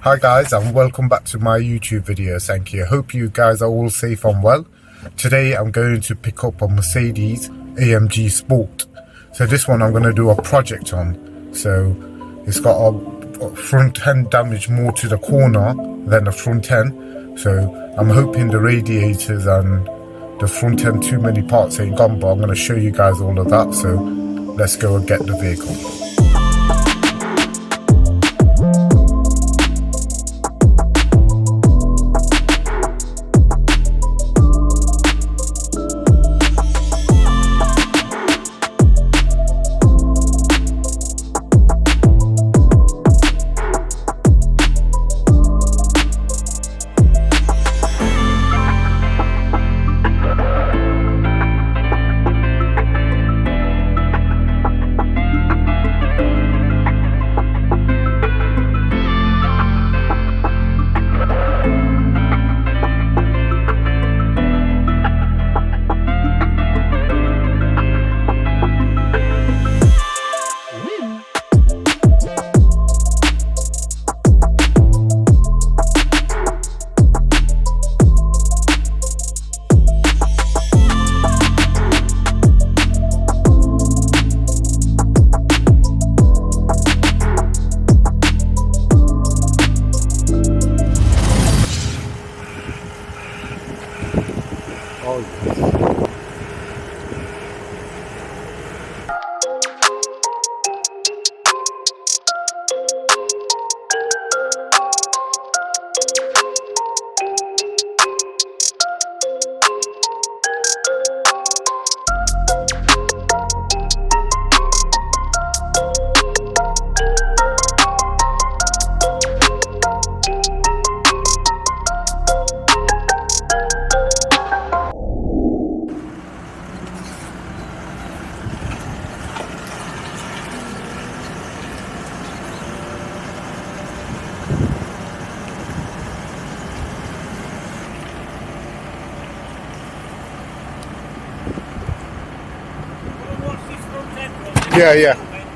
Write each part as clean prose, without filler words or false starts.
Hi guys, and welcome back to my YouTube video. Thank you. Hope you guys are all safe and well. Today I'm going to pick up a Mercedes AMG Sport. So this one I'm going to do a project on. So it's got a front end damage more to the corner than the front end. So I'm hoping the radiators and the front end too many parts ain't gone, but I'm going to show you guys all of that. So let's go and get the vehicle.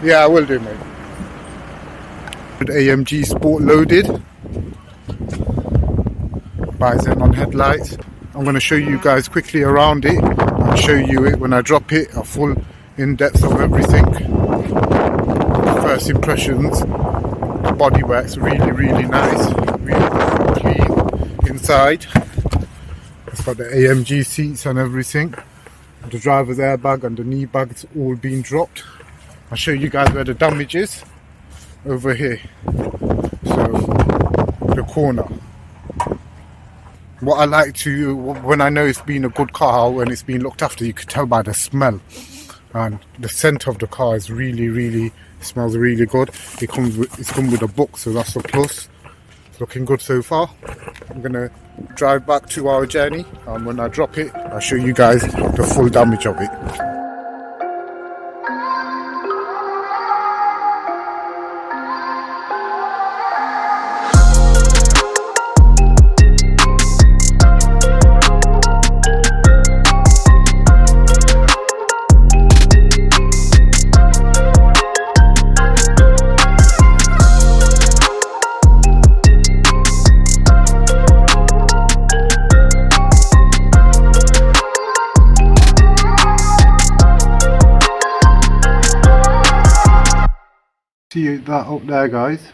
Yeah, I will do, mate. AMG Sport loaded by Xenon headlights. I'm going to show you guys quickly around it. I'll show you it when I drop it, a full in-depth of everything. First impressions, the bodywork's really nice, really clean inside. It's got the AMG seats and everything. The driver's airbag and the knee bag's all been dropped. I'll show you guys where the damage is. Over here. So, the corner. What I like to, when I know it's been a good car, when it's been looked after, you can tell by the smell. And the scent of the car is really, smells really good. It's come with a book, so that's a plus. It's looking good so far. I'm going to drive back to our journey, and when I drop it, I'll show you guys the full damage of it. See that up there, guys?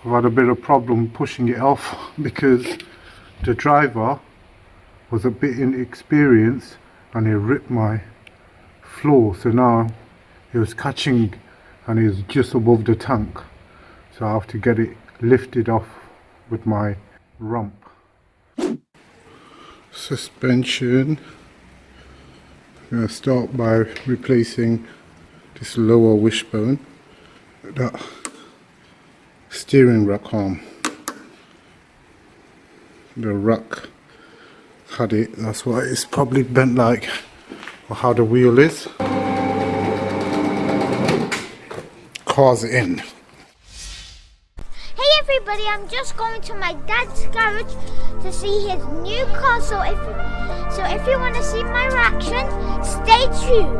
I've had a bit of problem pushing it off because the driver was a bit inexperienced and he ripped my floor, so now it was catching and it's just above the tank, so I have to get it lifted off with my rump. Suspension. I'm going to start by replacing this lower wishbone. That steering rack arm, the rack had it, that's why it's probably bent, like, or how the wheel is. Car's in. Hey everybody, I'm just going to my dad's garage to see his new car, so if you want to see my reaction, stay tuned.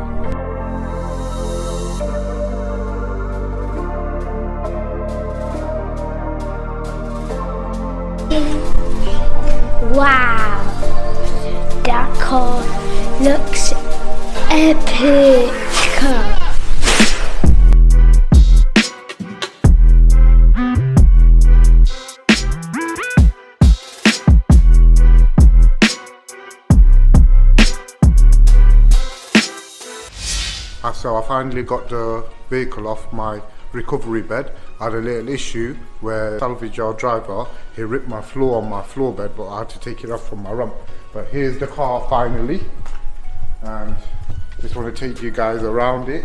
Wow, that car looks epic. So I finally got the vehicle off my recovery bed. I had a little issue where salvage yard driver, he ripped my floor on my floor bed, but I had to take it off from my rump. But here's the car finally, and just want to take you guys around it.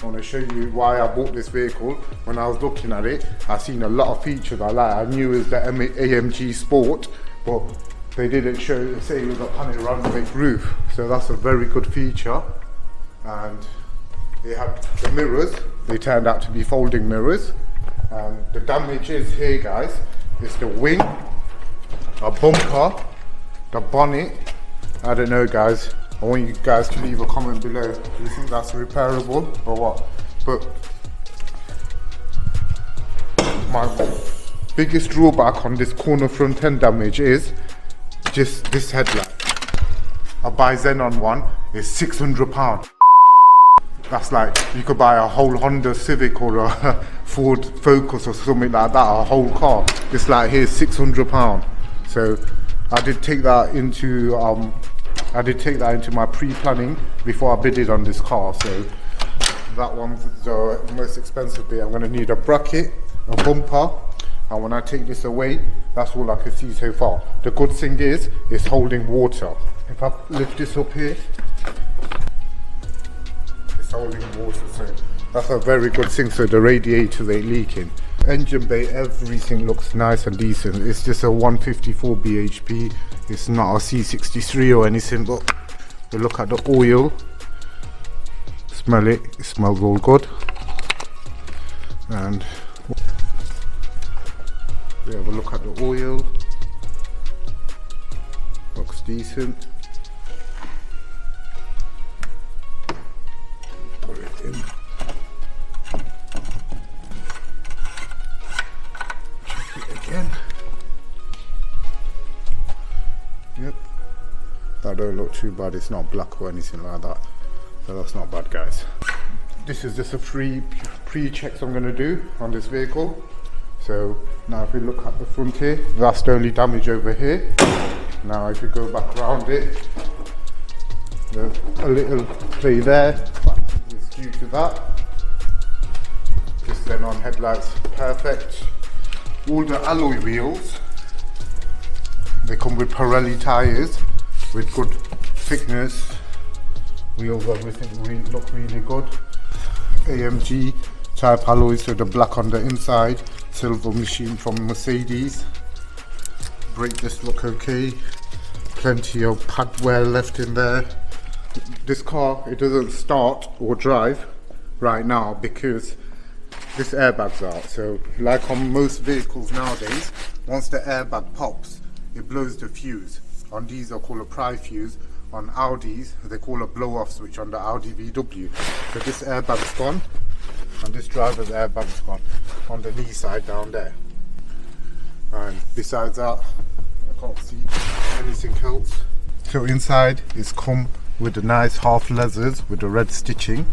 I want to show you why I bought this vehicle. When I was looking at it, I seen a lot of features I like. I knew it was the AMG Sport, but they didn't say it was a panoramic roof, so that's a very good feature. And they had the mirrors, they turned out to be folding mirrors. The damage is here, guys. It's the wing, a bumper, the bonnet. I don't know, guys. I want you guys to leave a comment below. Do you think that's repairable or what? But my biggest drawback on this corner front end damage is just this headlight. A bi-xenon one is £600. That's like, you could buy a whole Honda Civic or a Ford Focus or something like that, a whole car. This light here is £600. So I did take that into my pre-planning before I bidded on this car. So that one's the most expensive bit. I'm going to need a bracket, a bumper, and when I take this away, that's all I can see so far. The good thing is, it's holding water. If I lift this up here, holding water, so that's a very good thing. So the radiators ain't leaking. Engine bay, everything looks nice and decent. It's just a 154 bhp. It's not a C63 or anything, but we look at the oil, smell it, it smells all good. And we have a look at the oil, looks decent. Check it again. Yep, that don't look too bad. It's not black or anything like that, so that's not bad, guys. This is just a free pre-checks I'm going to do on this vehicle. So now if we look at the front here, that's the only damage over here. Now if you go back around it, there's a little play there. Due to that, this then on headlights, perfect. All the alloy wheels, they come with Pirelli tyres with good thickness. Wheels, everything look really good. AMG type alloys, so the black on the inside, silver machine from Mercedes. Brake discs look okay. Plenty of pad wear left in there. This car, it doesn't start or drive right now because this airbag's out. So like on most vehicles nowadays, once the airbag pops, it blows the fuse. On these are called a pry fuse. On Audis, they call a blow off switch on the Audi VW. So this airbag's gone, and this driver's airbag's gone on the knee side down there. And besides that, I can't see anything else. So inside it's come with the nice half leathers with the red stitching.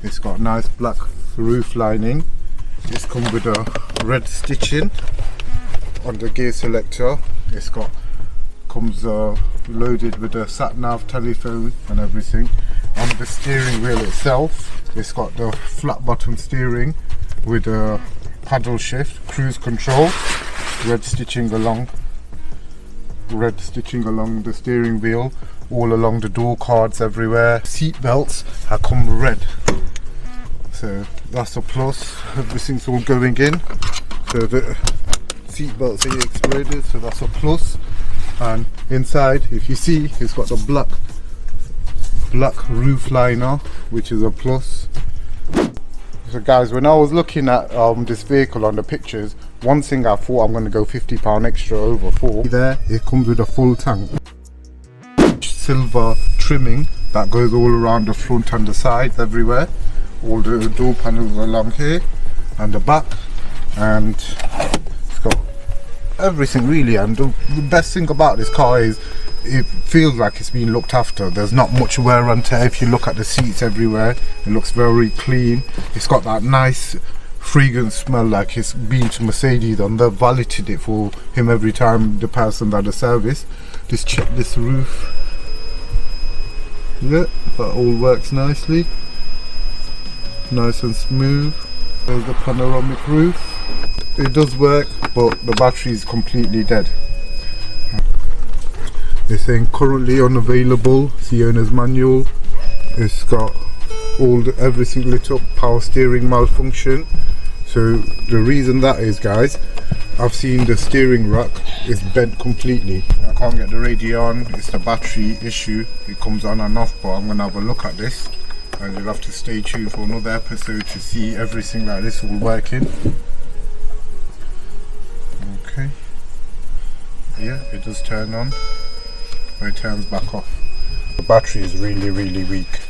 It's got nice black roof lining. It's come with a red stitching on the gear selector. It's comes loaded with a sat nav telephone and everything. On the steering wheel itself, it's got the flat bottom steering with a paddle shift, cruise control, red stitching along the steering wheel, all along the door cards everywhere. Seat belts have come red, so that's a plus. Everything's all going in, so the seat belts are exploded, so that's a plus. And inside, if you see, it's got the black roof liner, which is a plus. So guys, when I was looking at this vehicle on the pictures, one thing I thought I'm going to go £50 extra over for. There, it comes with a full tank. Silver trimming that goes all around the front and the sides everywhere. All the door panels along here and the back. And it's got everything really. And the best thing about this car is it feels like it's been looked after. There's not much wear and tear. If you look at the seats everywhere, it looks very clean. It's got that nice fragrance smell like it's been to Mercedes, and they've validated it for him every time the person at the service. Just check this roof. Yeah, that all works nicely, nice and smooth. There's the panoramic roof. It does work, but the battery is completely dead. It's saying currently unavailable. It's the owner's manual. It's got everything lit up, power steering malfunction. So the reason that is, guys, I've seen the steering rack is bent completely. I can't get the radio on. It's the battery issue. It comes on and off, but I'm gonna have a look at this, and you'll have to stay tuned for another episode to see everything like this all working. Okay. Yeah, it does turn on. It turns back off. The battery is really weak.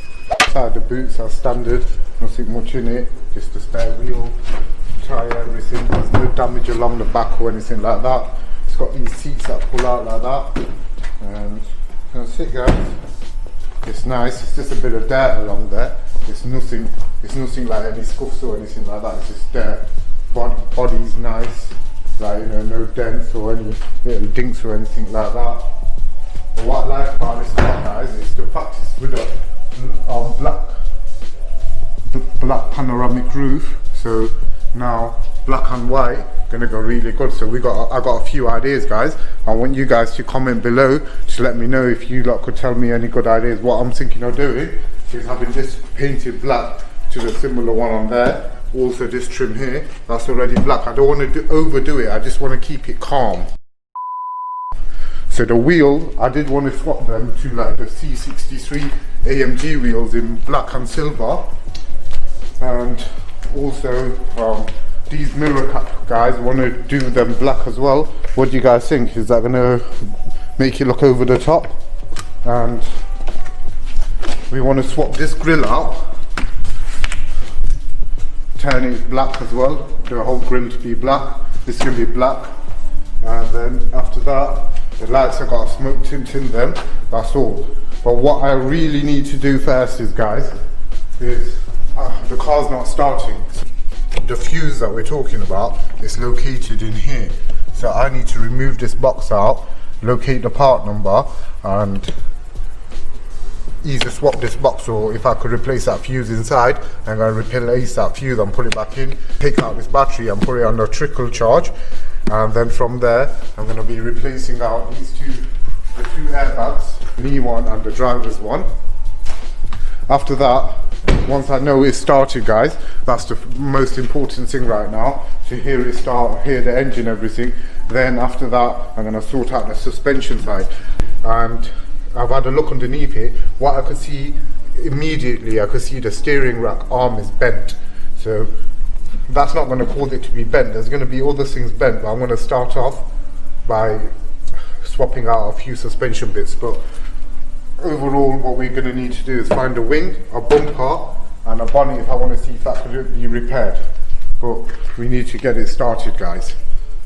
Inside the boots are standard, nothing much in it, just a spare wheel, tyre, everything. There's no damage along the back or anything like that. It's got these seats that pull out like that, and that's it, guys. It's nice. It's just a bit of dirt along there. It's nothing like any scuffs or anything like that. It's just dirt. Body's nice, like, you know, no dents or any little dinks or anything like that. But what I like about this car, guys, is the fact it's with a black panoramic roof. So now black and white gonna go really good. So I got a few ideas, guys. I want you guys to comment below to let me know if you lot could tell me any good ideas. What I'm thinking of doing is having this painted black to the similar one on there. Also this trim here, that's already black. I don't want to overdo it. I just want to keep it calm. So the wheel, I did want to swap them to like the C63 AMG wheels in black and silver. And also these mirror cap guys, want to do them black as well. What do you guys think? Is that going to make it look over the top? And we want to swap this grille out, turn it black as well, the whole grille to be black. This can be black, and then after that the lights have got a smoke tint in them. That's all. But what I really need to do first is, guys, is the car's not starting. The fuse that we're talking about is located in here, so I need to remove this box out, locate the part number, and either swap this box, or if I could replace that fuse inside, I'm going to replace that fuse and put it back in, take out this battery and put it under trickle charge, and then from there I'm going to be replacing out the two airbags, me one and the driver's one. After that, once I know it's started, guys, that's the most important thing right now, to hear it start, hear the engine, everything. Then after that I'm going to sort out the suspension side, and I've had a look underneath here. What I could see immediately, I could see the steering rack arm is bent. So that's not going to cause it to be bent. There's going to be other things bent, but I'm going to start off by swapping out a few suspension bits. But overall, what we're going to need to do is find a wing, a bumper, and a bonnet if I want to see if that could be repaired. But we need to get it started, guys.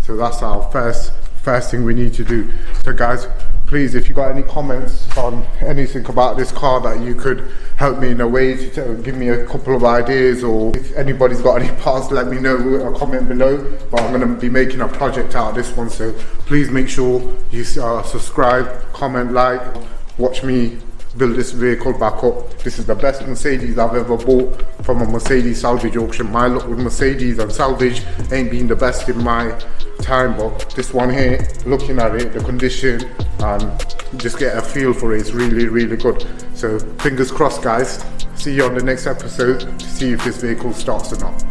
So that's our first thing we need to do. So guys, please, if you got any comments on anything about this car that you could help me in a way to give me a couple of ideas, or if anybody's got any parts, let me know, a comment below. But I'm going to be making a project out of this one, so please make sure you subscribe, comment, like, watch me build this vehicle back up. This is the best Mercedes I've ever bought from a Mercedes salvage auction. My luck with Mercedes and salvage ain't been the best in my time, but this one here, looking at it, the condition, and just get a feel for it, it's really good. So fingers crossed, guys. See you on the next episode to see if this vehicle starts or not.